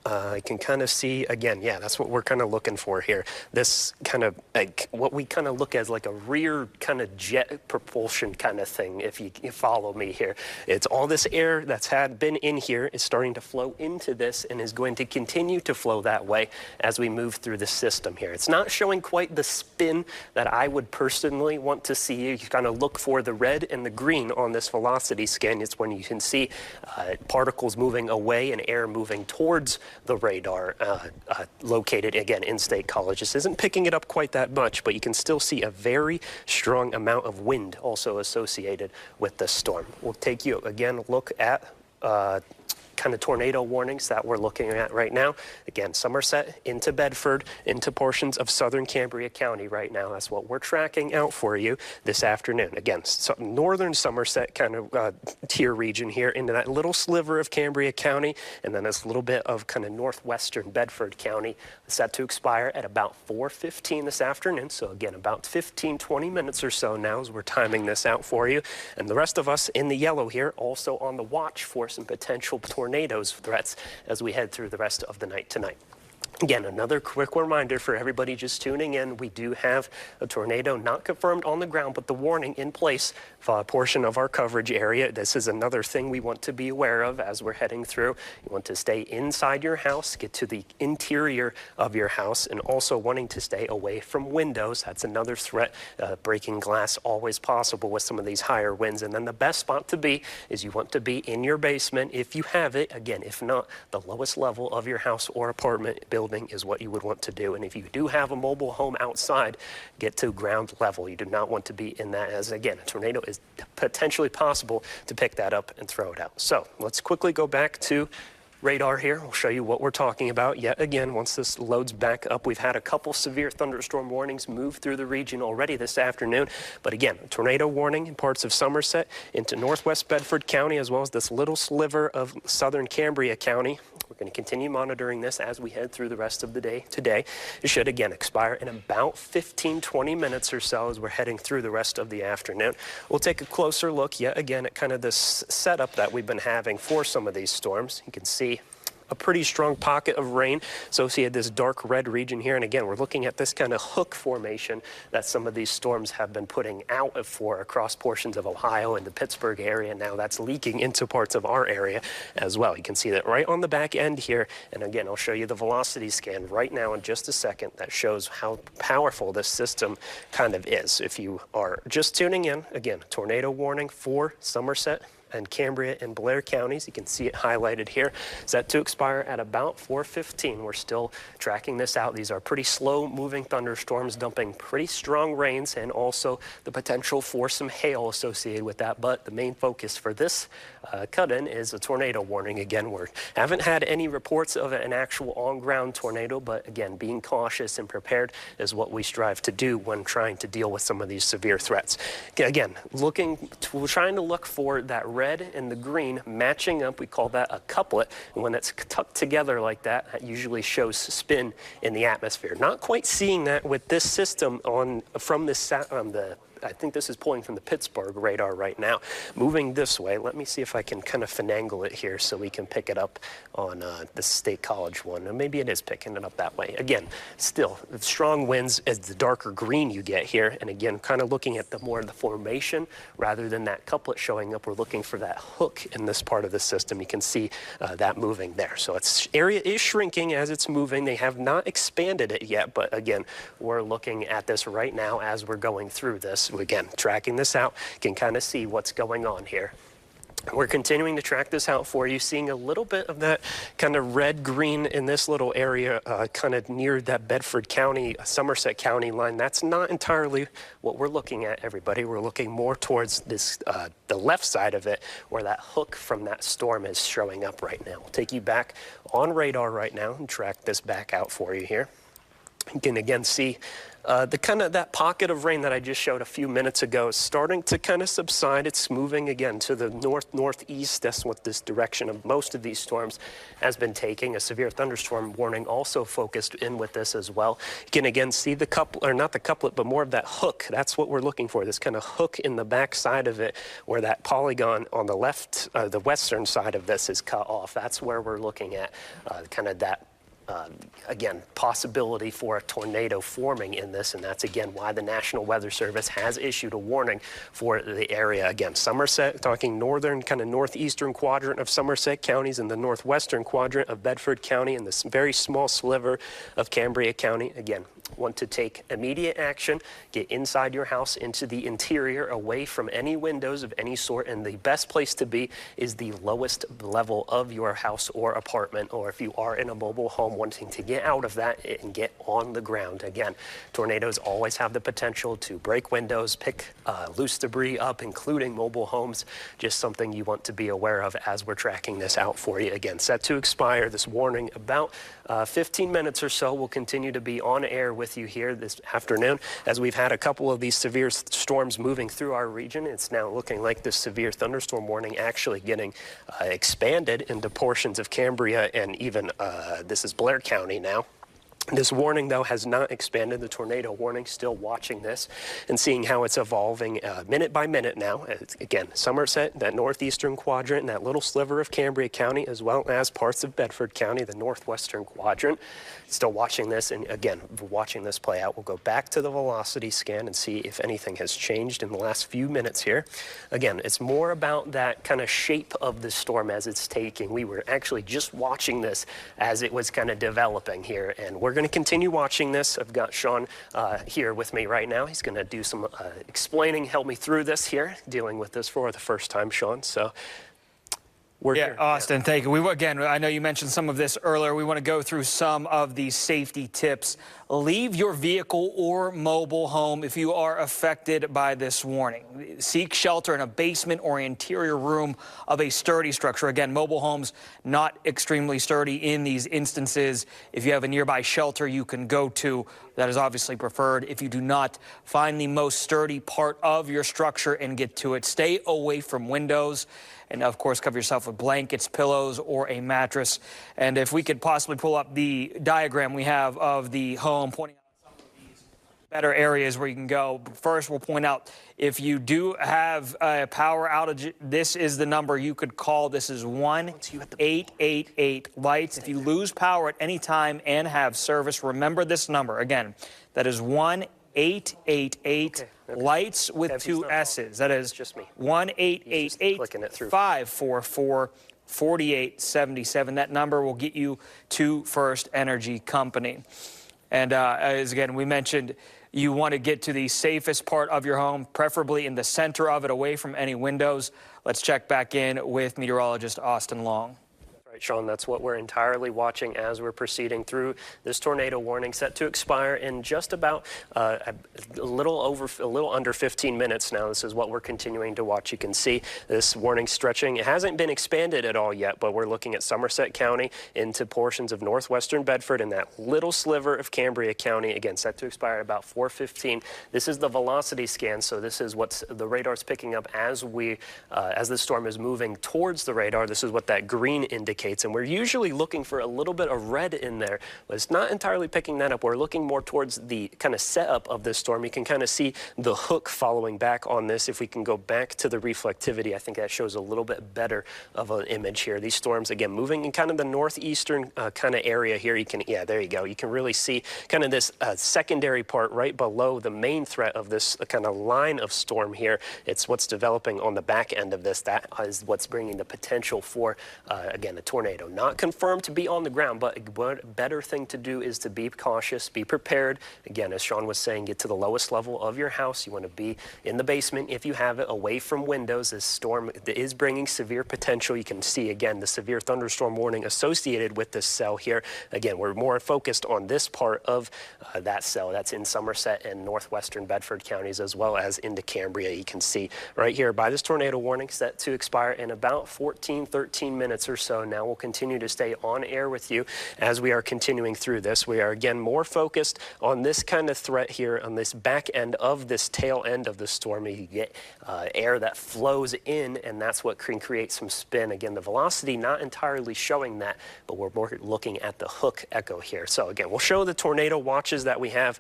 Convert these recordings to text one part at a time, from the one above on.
I can kind of see, again, yeah, that's what we're kind of looking for here. This kind of, like, what we kind of look as like a rear kind of jet propulsion kind of thing, if you follow me here. It's all this air that's been in here is starting to flow into this and is going to continue to flow that way as we move through the system here. It's not showing quite the spin that I would personally want to see. You kind of look for the red and the green on this velocity scan. It's when you can see particles moving away and air moving towards the radar located, again, in State College. This isn't picking it up quite that much, but you can still see a very strong amount of wind also associated with this storm. We'll take you, again, look at kind of tornado warnings that we're looking at right now. Again, Somerset into Bedford, into portions of southern Cambria County right now. That's what we're tracking out for you this afternoon. Again, northern Somerset kind of tier region here into that little sliver of Cambria County, and then this little bit of kind of northwestern Bedford County set to expire at about 4:15 this afternoon. So again, about 15-20 minutes or so now as we're timing this out for you. And the rest of us in the yellow here also on the watch for some potential tornadoes threats as we head through the rest of the night tonight. Again, another quick reminder for everybody just tuning in, we do have a tornado not confirmed on the ground, but the warning in place for a portion of our coverage area. This is another thing we want to be aware of as we're heading through. You want to stay inside your house, get to the interior of your house, and also wanting to stay away from windows. That's another threat. Breaking glass always possible with some of these higher winds. And then the best spot to be is you want to be in your basement if you have it. Again, if not, the lowest level of your house or apartment building is what you would want to do. And if you do have a mobile home outside, get to ground level. You do not want to be in that, as again, a tornado is potentially possible to pick that up and throw it out. So let's quickly go back to radar here. We'll show you what we're talking about yet again once this loads back up. We've had a couple severe thunderstorm warnings move through the region already this afternoon, but again, a tornado warning in parts of Somerset into northwest Bedford County, as well as this little sliver of southern Cambria County. We're going to continue monitoring this as we head through the rest of the day today. It should again expire in about 15-20 minutes or so as we're heading through the rest of the afternoon. We'll take a closer look yet again at kind of this setup that we've been having for some of these storms. You can see a pretty strong pocket of rain associated this dark red region here. And again, we're looking at this kind of hook formation that some of these storms have been putting out for across portions of Ohio and the Pittsburgh area. Now that's leaking into parts of our area as well. You can see that right on the back end here. And again, I'll show you the velocity scan right now in just a second that shows how powerful this system kind of is. If you are just tuning in, again, tornado warning for Somerset and Cambria and Blair counties. You can see it highlighted here. Set to expire at about 4:15. We're still tracking this out. These are pretty slow moving thunderstorms dumping pretty strong rains and also the potential for some hail associated with that. But the main focus for this cut-in is a tornado warning. Again, we haven't had any reports of an actual on-ground tornado, but again, being cautious and prepared is what we strive to do when trying to deal with some of these severe threats. Again, trying to look for that red and the green matching up. We call that a couplet. And when it's tucked together like that, that usually shows spin in the atmosphere. Not quite seeing that with this system from this I think this is pulling from the Pittsburgh radar right now. Moving this way, let me see if I can kind of finagle it here so we can pick it up on the State College one. And maybe it is picking it up that way. Again, still, strong winds as the darker green you get here. And again, kind of looking at the more of the formation rather than that couplet showing up. We're looking for that hook in this part of the system. You can see that moving there. So its area is shrinking as it's moving. They have not expanded it yet, but again, we're looking at this right now as we're going through this. Again, tracking this out, can kind of see what's going on here. We're continuing to track this out for you, seeing a little bit of that kind of red-green in this little area, kind of near that Bedford County, Somerset County line. That's not entirely what we're looking at, everybody. We're looking more towards this, the left side of it, where that hook from that storm is showing up right now. We'll take you back on radar right now and track this back out for you here. You can again see the kind of that pocket of rain that I just showed a few minutes ago is starting to kind of subside. It's moving again to the northeast. That's what this direction of most of these storms has been taking. A severe thunderstorm warning also focused in with this as well. You can again see the couplet, or not the couplet, but more of that hook. That's what we're looking for, this kind of hook in the back side of it where that polygon on the left, the western side of this is cut off. That's where we're looking at kind of that again, possibility for a tornado forming in this, and that's again why the National Weather Service has issued a warning for the area. Again, Somerset, talking northern, kind of northeastern quadrant of Somerset counties and the northwestern quadrant of Bedford County and this very small sliver of Cambria County. Again, want to take immediate action, get inside your house into the interior, away from any windows of any sort, and the best place to be is the lowest level of your house or apartment, or if you are in a mobile home wanting to get out of that and get on the ground. Again, tornadoes always have the potential to break windows, pick loose debris up, including mobile homes. Just something you want to be aware of as we're tracking this out for you. Again, set to expire this warning about 15 minutes or so. We'll continue to be on air with you here this afternoon as we've had a couple of these severe storms moving through our region. It's now looking like this severe thunderstorm warning actually getting expanded into portions of Cambria and even this is Blair County now. This warning, though, has not expanded. The tornado warning, still watching this and seeing how it's evolving minute by minute now. Again, Somerset, that northeastern quadrant, and that little sliver of Cambria County, as well as parts of Bedford County, the northwestern quadrant. Still watching this, and again, watching this play out. We'll go back to the velocity scan and see if anything has changed in the last few minutes here. Again, it's more about that kind of shape of the storm as it's taking. We were actually just watching this as it was kind of developing here, and we're going to continue watching this. I've got Sean here with me right now. He's going to do some explaining, help me through this here, dealing with this for the first time, Sean. So we're here. Austin, thank you. Again, I know you mentioned some of this earlier. We want to go through some of these safety tips. Leave your vehicle or mobile home if you are affected by this warning. Seek shelter in a basement or interior room of a sturdy structure. Again, mobile homes not extremely sturdy in these instances. If you have a nearby shelter you can go to, that is obviously preferred. If you do not, find the most sturdy part of your structure and get to it. Stay away from windows. And, of course, cover yourself with blankets, pillows, or a mattress. And if we could possibly pull up the diagram we have of the home, pointing out some of these better areas where you can go. First, we'll point out if you do have a power outage, this is the number you could call. This is 1-888-LIGHTS. If you lose power at any time and have service, remember this number. Again, that is 1-888-LIGHTS. Lights with two S's. That is 1-888-544-4877. That number will get you to First Energy Company. And as again, we mentioned, you want to get to the safest part of your home, preferably in the center of it, away from any windows. Let's check back in with meteorologist Austin Long. Right, Sean, that's what we're entirely watching as we're proceeding through this tornado warning set to expire in just about a little under 15 minutes now. This is what we're continuing to watch. You can see this warning stretching. It hasn't been expanded at all yet, but we're looking at Somerset County into portions of northwestern Bedford and that little sliver of Cambria County, again, set to expire at about 4:15. This is the velocity scan, so this is what the radar's picking up as the storm is moving towards the radar. This is what that green indicates. And we're usually looking for a little bit of red in there, but it's not entirely picking that up. We're looking more towards the kind of setup of this storm. You can kind of see the hook following back on this. If we can go back to the reflectivity, I think that shows a little bit better of an image here. These storms, again, moving in kind of the northeastern kind of area here. You can, yeah, there you go. You can really see kind of this secondary part right below the main threat of this kind of line of storm here. It's what's developing on the back end of this. That is what's bringing the potential for, again, a tornado. Not confirmed to be on the ground, but a better thing to do is to be cautious, be prepared. Again, as Sean was saying, get to the lowest level of your house. You want to be in the basement if you have it, away from windows. This storm is bringing severe potential. You can see, again, the severe thunderstorm warning associated with this cell here. Again, we're more focused on this part of that cell. That's in Somerset and northwestern Bedford counties, as well as into Cambria. You can see right here by this tornado warning set to expire in about 13 minutes or so now. now. We'll continue to stay on air with you as we are continuing through this. We are again more focused on this kind of threat here on this back end of this tail end of the storm. You get air that flows in, and that's what can create some spin. Again, the velocity not entirely showing that, but we're more looking at the hook echo here. So again, we'll show the tornado watches that we have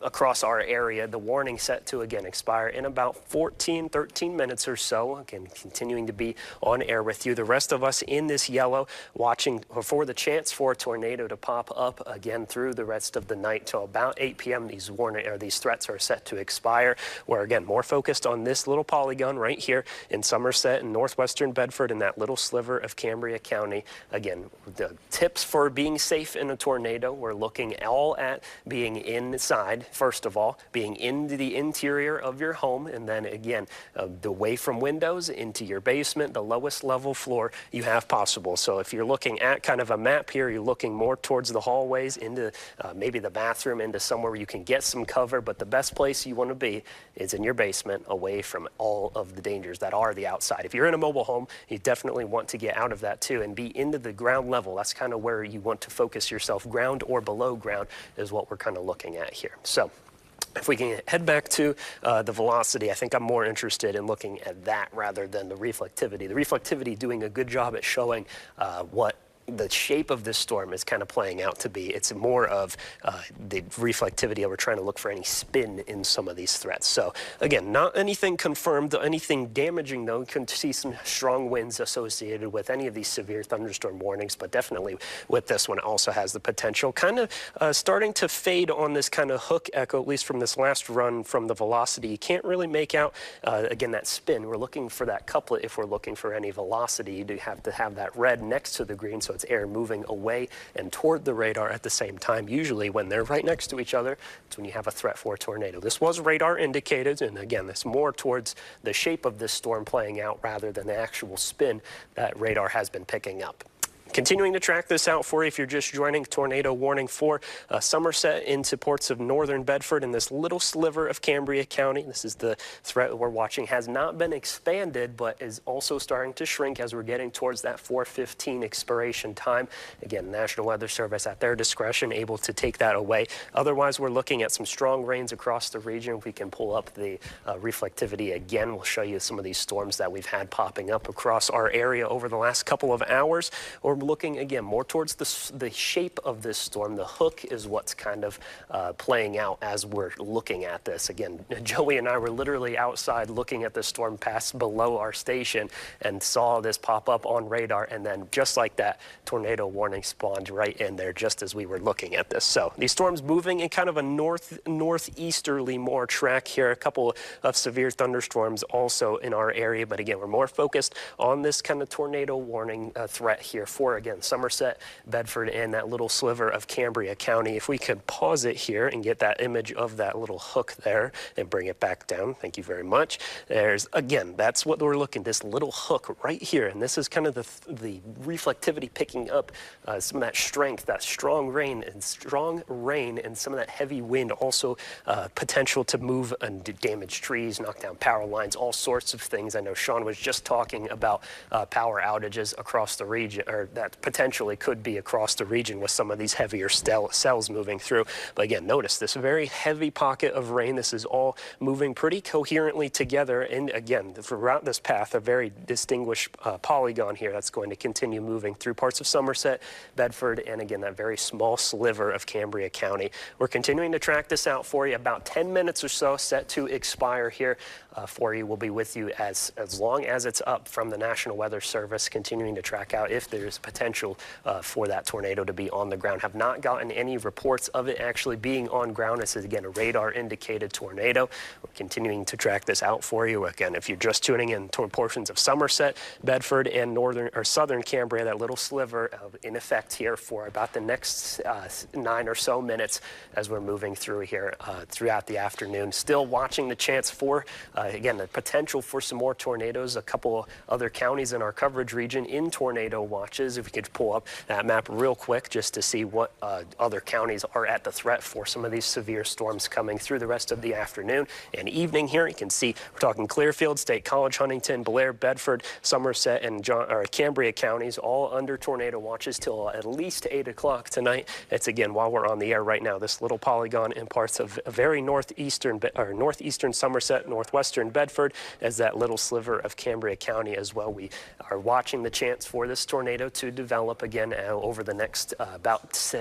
across our area. The warning set to again expire in about 13 minutes or so. Again, continuing to be on air with you. The rest of us in this yellow watching for the chance for a tornado to pop up again through the rest of the night till about 8 p.m. These threats are set to expire. We're again more focused on this little polygon right here in Somerset and northwestern Bedford and that little sliver of Cambria County. Again, the tips for being safe in a tornado, we're looking all at being inside, first of all, being into the interior of your home, and then again, away from windows into your basement, the lowest level floor you have possible. So if you're looking at kind of a map here, you're looking more towards the hallways, into maybe the bathroom, into somewhere where you can get some cover, but the best place you want to be is in your basement, away from all of the dangers that are the outside. If you're in a mobile home, you definitely want to get out of that too and be into the ground level. That's kind of where you want to focus yourself. Ground or below ground is what we're kind of looking at here. So if we can head back to the velocity, I think I'm more interested in looking at that rather than the reflectivity. The reflectivity doing a good job at showing what the shape of this storm is kind of playing out to be. It's more of the reflectivity. We're trying to look for any spin in some of these threats. So again, not anything confirmed, anything damaging though. You can see some strong winds associated with any of these severe thunderstorm warnings, but definitely with this one also has the potential kind of starting to fade on this kind of hook echo, at least from this last run from the velocity. You can't really make out, again, that spin. We're looking for that couplet. If we're looking for any velocity, you do have to have that red next to the green, so it's air moving away and toward the radar at the same time. Usually when they're right next to each other, it's when you have a threat for a tornado. This was radar indicated, and again, this more towards the shape of this storm playing out rather than the actual spin that radar has been picking up. Continuing to track this out for you if you're just joining. Tornado warning for Somerset into ports of northern Bedford and this little sliver of Cambria County. This is the threat we're watching. Has not been expanded, but is also starting to shrink as we're getting towards that 4:15 expiration time. Again, National Weather Service at their discretion able to take that away. Otherwise, we're looking at some strong rains across the region. If we can pull up the reflectivity again, we'll show you some of these storms that we've had popping up across our area over the last couple of hours. Or looking again more towards the shape of this storm. The hook is what's kind of playing out as we're looking at this. Again, Joey and I were literally outside looking at the storm pass below our station and saw this pop up on radar, and then just like that, tornado warning spawned right in there just as we were looking at this. So these storms moving in kind of a northeasterly more track here. A couple of severe thunderstorms also in our area, but again, we're more focused on this kind of tornado warning threat here for again Somerset, Bedford, and that little sliver of Cambria County. If we could pause it here and get that image of that little hook there and bring it back down. Thank you very much. There's again, that's what we're looking, this little hook right here, and this is kind of the reflectivity picking up some of that strength, that strong rain and some of that heavy wind. Also potential to move and damage trees, knock down power lines, all sorts of things. I know Sean was just talking about power outages across the region, or that potentially could be across the region with some of these heavier cells moving through. But again, notice this very heavy pocket of rain. This is all moving pretty coherently together. And again, throughout this path, a very distinguished polygon here that's going to continue moving through parts of Somerset, Bedford, and again, that very small sliver of Cambria County. We're continuing to track this out for you. About 10 minutes or so set to expire here for you. We'll be with you as long as it's up from the National Weather Service, continuing to track out if there's potential for that tornado to be on the ground. Have not gotten any reports of it actually being on ground. This is again a radar indicated tornado. We're continuing to track this out for you. Again, if you're just tuning in toward portions of Somerset, Bedford, and northern or southern Cambria, that little sliver in effect here for about the next 9 or so minutes as we're moving through here throughout the afternoon. Still watching the chance for again the potential for some more tornadoes. A couple other counties in our coverage region in tornado watches. If we could pull up that map real quick just to see what other counties are at the threat for some of these severe storms coming through the rest of the afternoon and evening here. You can see we're talking Clearfield, State College, Huntington, Blair, Bedford, Somerset, and Cambria counties all under tornado watches till at least 8 o'clock tonight. It's again while we're on the air right now, this little polygon in parts of very northeastern Somerset, northwestern Bedford, as that little sliver of Cambria County as well. We are watching the chance for this tornado to develop again over the next about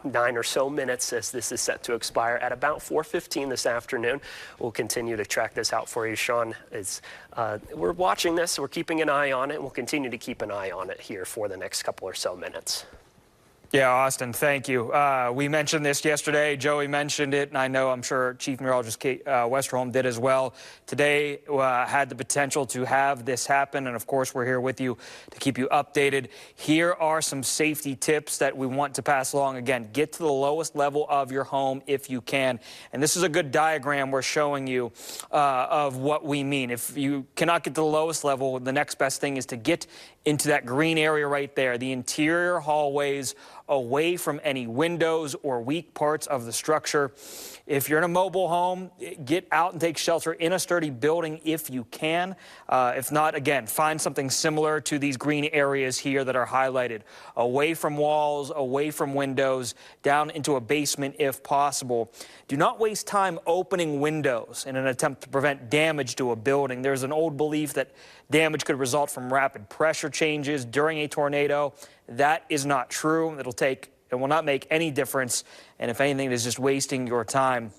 9 or so minutes, as this is set to expire at about 4:15 this afternoon. We'll continue to track this out for you, Sean. We're watching this, we're keeping an eye on it, and we'll continue to keep an eye on it here for the next couple or so minutes. Yeah, Austin, thank you. We mentioned this yesterday. Joey mentioned it, and I know I'm sure Chief Meteorologist Kate Westerholm did as well. Today had the potential to have this happen, and of course we're here with you to keep you updated. Here are some safety tips that we want to pass along. Again, get to the lowest level of your home if you can. And this is a good diagram we're showing you of what we mean. If you cannot get to the lowest level, the next best thing is to get into that green area right there, the interior hallways, away from any windows or weak parts of the structure. If you're in a mobile home, get out and take shelter in a sturdy building if you can. If not, again, find something similar to these green areas here that are highlighted. Away from walls, away from windows, down into a basement if possible. Do not waste time opening windows in an attempt to prevent damage to a building. There's an old belief that damage could result from rapid pressure changes during a tornado. That is not true. It will not make any difference, and if anything, it is just wasting your time.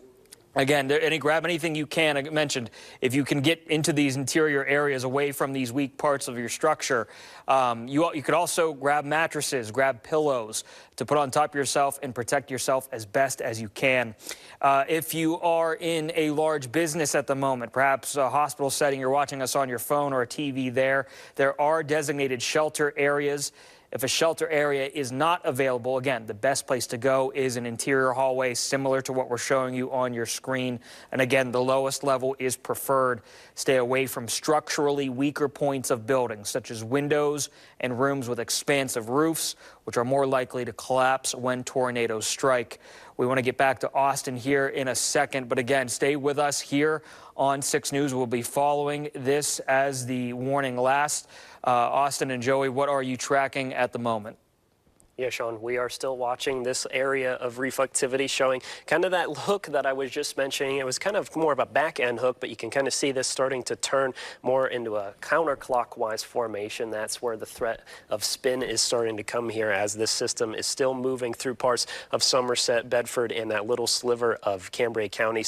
Again, grab anything you can. I mentioned if you can get into these interior areas away from these weak parts of your structure. You could also grab mattresses, grab pillows to put on top of yourself and protect yourself as best as you can. If you are in a large business at the moment, perhaps a hospital setting, you're watching us on your phone or a TV there are designated shelter areas. If a shelter area is not available, again, the best place to go is an interior hallway similar to what we're showing you on your screen. And again, the lowest level is preferred. Stay away from structurally weaker points of buildings, such as windows and rooms with expansive roofs, which are more likely to collapse when tornadoes strike. We want to get back to Austin here in a second, but again, stay with us here on 6 News. We'll be following this as the warning lasts. Austin and Joey, what are you tracking at the moment? Yeah, Sean, we are still watching this area of reflectivity showing kind of that hook that I was just mentioning. It was kind of more of a back-end hook, but you can kind of see this starting to turn more into a counterclockwise formation. That's where the threat of spin is starting to come here, as this system is still moving through parts of Somerset, Bedford, and that little sliver of Cambria County,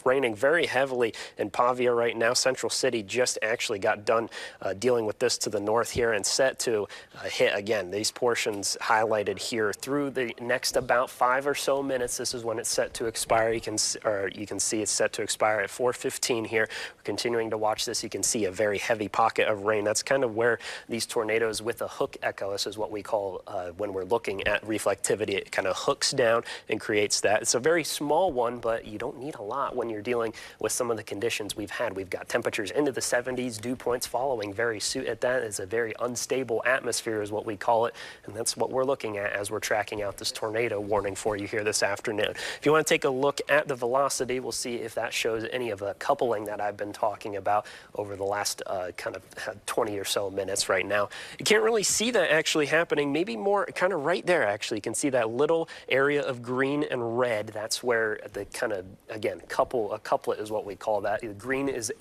raining very heavily in Pavia right now. Central City just actually got done dealing with this to the north here and set to hit again. These portions highlighted here through the next about 5 or so minutes. This is when it's set to expire. You can see it's set to expire at 4:15 here. We're continuing to watch this. You can see a very heavy pocket of rain. That's kind of where these tornadoes with a hook echo, this is what we call when we're looking at reflectivity, it kind of hooks down and creates that. It's a very small one, but you don't need a lot when you're dealing with some of the conditions we've had. We've got temperatures into the 70s, dew points following very soon at that. It's a very unstable atmosphere is what we call it, and that's what we're looking at as we're tracking out this tornado warning for you here this afternoon. If you want to take a look at the velocity, we'll see if that shows any of the coupling that I've been talking about over the last kind of 20 or so minutes right now. You can't really see that actually happening, maybe more kind of right there actually. You can see that little area of green and red. That's where the kind of, again, a couplet is what we call that. Green is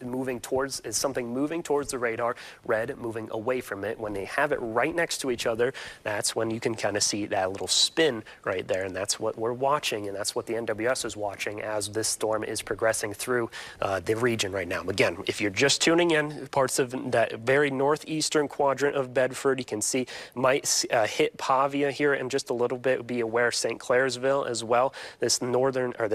something moving towards the radar, red moving away from it. When they have it right next to each other, that's when you can kind of see that little spin right there, and that's what we're watching, and that's what the NWS is watching as this storm is progressing through the region right now. Again, if you're just tuning in, parts of that very northeastern quadrant of Bedford, you can see might hit Pavia here in just a little bit. Be aware St. Clairsville as well, this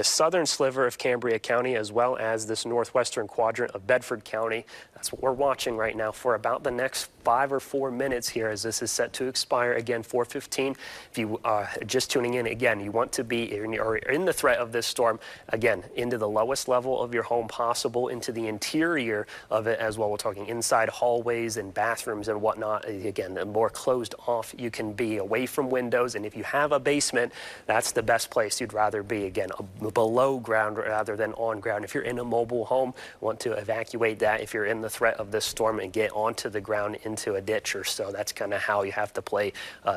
southern sliver of Cambria County, as well as this northwestern quadrant of Bedford County. That's what we're watching right now for about the next 5 or 4 minutes here as this is set to expire. Again, 4:15. If you are just tuning in, again, you want to be in the threat of this storm, again, into the lowest level of your home possible, into the interior of it as well. We're talking inside hallways and bathrooms and whatnot. Again, the more closed off you can be, away from windows. And if you have a basement, that's the best place you'd rather be. Again, below ground rather than on ground. If you're in a mobile home, want to evacuate that if you're in the threat of this storm and get onto the ground into a ditch or so. That's kind of how you have to play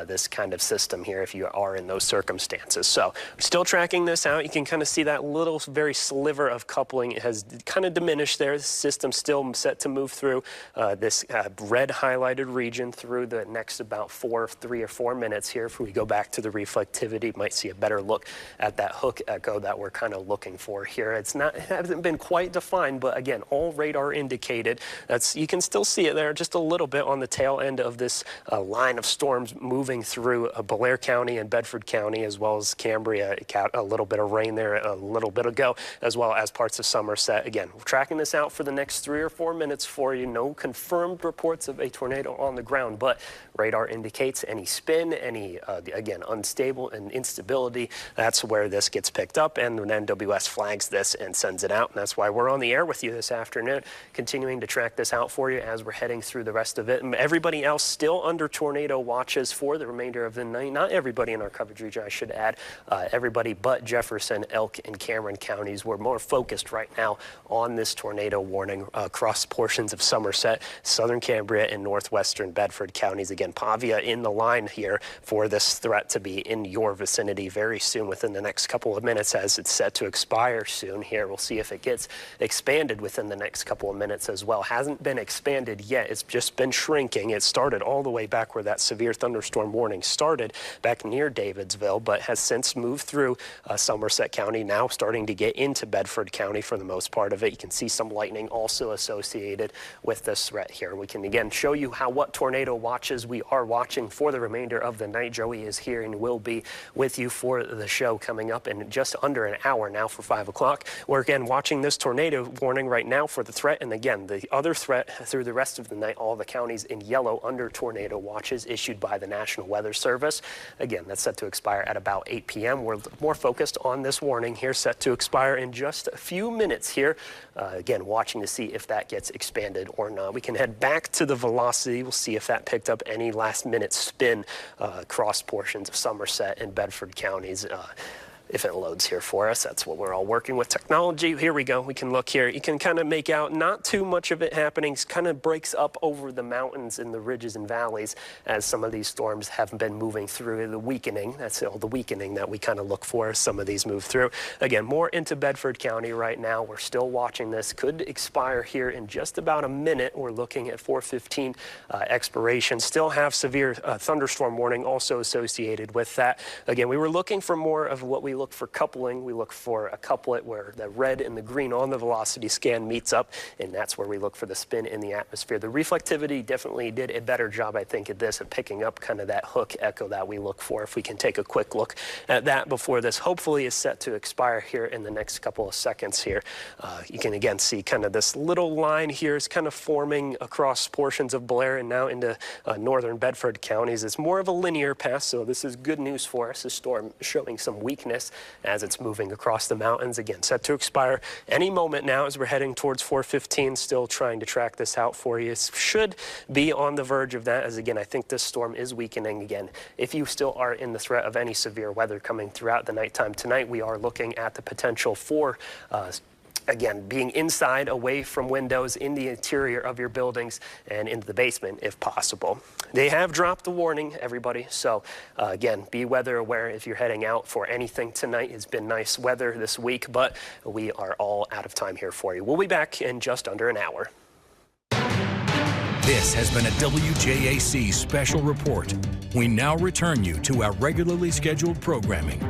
this kind of system here if you are in those circumstances. So still tracking this out. You can kind of see that little very sliver of coupling. It has kind of diminished there. The system still set to move through this red highlighted region through the next about 3 or 4 minutes here. If we go back to the reflectivity, might see a better look at that hook echo that we're kind of looking for here. It hasn't been quite defined, but again, all radar indicated. You can still see it there just a little bit on the tail end of this line of storms moving through Belair County and Bedford County, as well as Cambria. A little bit of rain there a little bit ago, as well as parts of Somerset. Again, we're tracking this out for the next 3 or 4 minutes for you. No confirmed reports of a tornado on the ground, but radar indicates any spin, any, again, unstable and instability. That's where this gets picked up, and then WS flags this and sends it out. And that's why we're on the air with you this afternoon, continuing to track this out for you as we're heading through the rest of it. And everybody else still under tornado watches for the remainder of the night. Not everybody in our coverage region, I should add. Everybody but Jefferson, Elk, and Cameron counties. We're more focused right now on this tornado warning across portions of Somerset, southern Cambria, and northwestern Bedford counties. Again, Pavia in the line here for this threat to be in your vicinity very soon, within the next couple of minutes, as it's set to expire soon here. We'll see if it gets expanded within the next couple of minutes as well. Hasn't been expanded yet. It's just been shrinking. It started all the way back where that severe thunderstorm warning started, back near Davidsville, but has since moved through Somerset County, now starting to get into Bedford County for the most part of it. You can see some lightning also associated with this threat here. We can again show you what tornado watches we are watching for the remainder of the night. Joey is here and will be with you for the show coming up in just under an hour now for 5 o'clock. We're again watching this tornado warning right now for the threat, and again the other threat through the rest of the night. All the counties in yellow under tornado watches issued by the National Weather Service. Again, that's set to expire at about 8 p.m. We're more focused on this warning here, set to expire in just a few minutes here. Again, watching to see if that gets expanded or not. We can head back to the velocity. We'll see if that picked up any last minute spin across portions of Somerset and Bedford counties. If it loads here for us. That's what we're all working with, technology. Here we go. We can look here. You can kind of make out not too much of it happening. It kind of breaks up over the mountains and the ridges and valleys as some of these storms have been moving through the weakening. That's all the weakening that we kind of look for as some of these move through. Again, more into Bedford County right now. We're still watching this. Could expire here in just about a minute. We're looking at 4:15 expiration. Still have severe thunderstorm warning also associated with that. Again, we were looking for more of what we look for coupling. We look for a couplet where the red and the green on the velocity scan meets up, and that's where we look for the spin in the atmosphere. The reflectivity definitely did a better job, I think, at this, at picking up kind of that hook echo that we look for. If we can take a quick look at that before this hopefully is set to expire here in the next couple of seconds here. You can again see kind of this little line here is kind of forming across portions of Blair and now into northern Bedford counties. It's more of a linear path, so this is good news for us. The storm showing some weakness as it's moving across the mountains. Again, set to expire any moment now as we're heading towards 4:15. Still trying to track this out for you. It should be on the verge of that, as again, I think this storm is weakening again. If you still are in the threat of any severe weather coming throughout the nighttime tonight, we are looking at the potential for again, being inside, away from windows, in the interior of your buildings, and into the basement if possible. They have dropped the warning, everybody, so again, be weather aware if you're heading out for anything tonight. It's been nice weather this week, but we are all out of time here for you. We'll be back in just under an hour. This has been a WJAC special report. We now return you to our regularly scheduled programming.